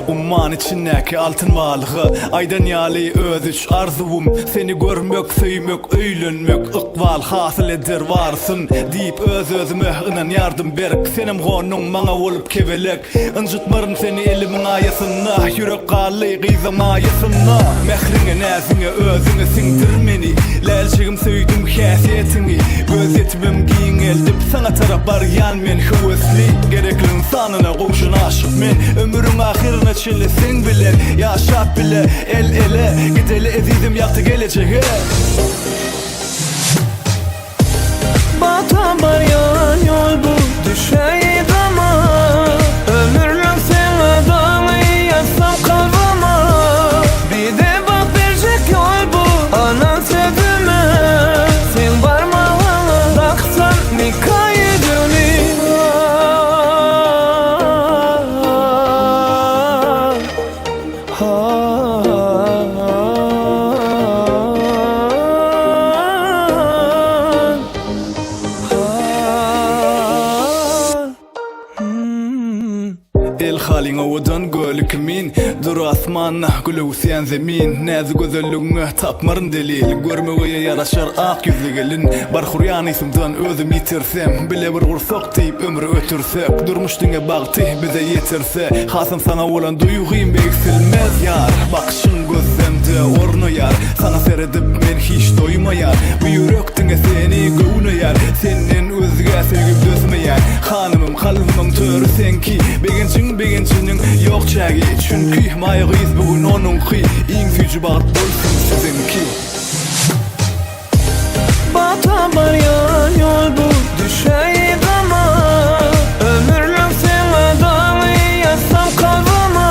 Umman içindeki altın balığı aydan yali özüç arzuvum. Seni görmek, söymek, öýlenmek ıkbal hasıl eder varsın deyip öz-özüme inan yardım berk. Senim gonun maňa bolup kebelek, ınjytmarym seni elimin aýasyna, yürek galy gyzam aýasyna. Mehriňe näziňe özüňe siňdirmeni, lälçigim söýdüm häsiýetini. Göz etmem giň eldip sana tarap barýan men höwesli. Gerekli insanyna gowşun aşyk men, ömrüň ahirine çile sen bilen ýaşap bile el ele gideli ezizim ýakty geleceğe. Batan baryan yol bu düşey dama, ömürlük seni dağıyatsam kalbama. Bir de bak verecek yol bu anan sevdime, sen parmağına taksan nikah edilmi. El halin owadan gölük min, dur asmanna gülüw sen zemin. Näzi gözelligiňe tapmaryn delil, görmege yaraşar ak ýüzli gelin. Barhuryan ismdan özüm ýitirsem, bile bir gursak diýip ömrü ötürsek, durmuşdyňa bagty bize ýetirse, hasam sana bolan duýgym eksilmez ýar. Bakşyň gözlemde ornaýar, sana seredip men hiç doýmaýar. Bu ýürekdiňe seni göwnäýär, senden özgä sevgim dösmeýär. Hanymym kalbymyň töri senki, begençiniň ýok çägi. Çünki maýygyz bugün onunky, iň süýji bagat bolsun sizinki. Batan baryan yol bu düşey dama, ömürlük seni dağıyatsam kalbama.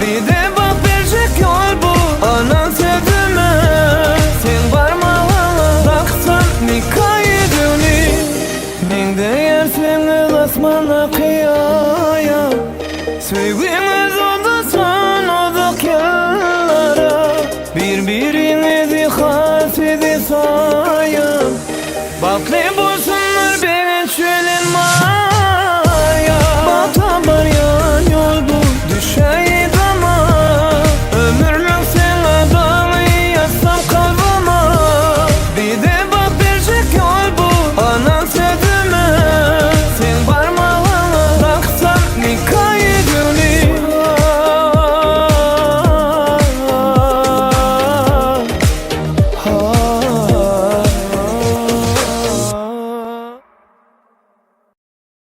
Bir de bak verecek yol bu anan sevdime, sen parmağına taksan nikah edilmi. Mende yer seni asmana kıyaya, söýgüm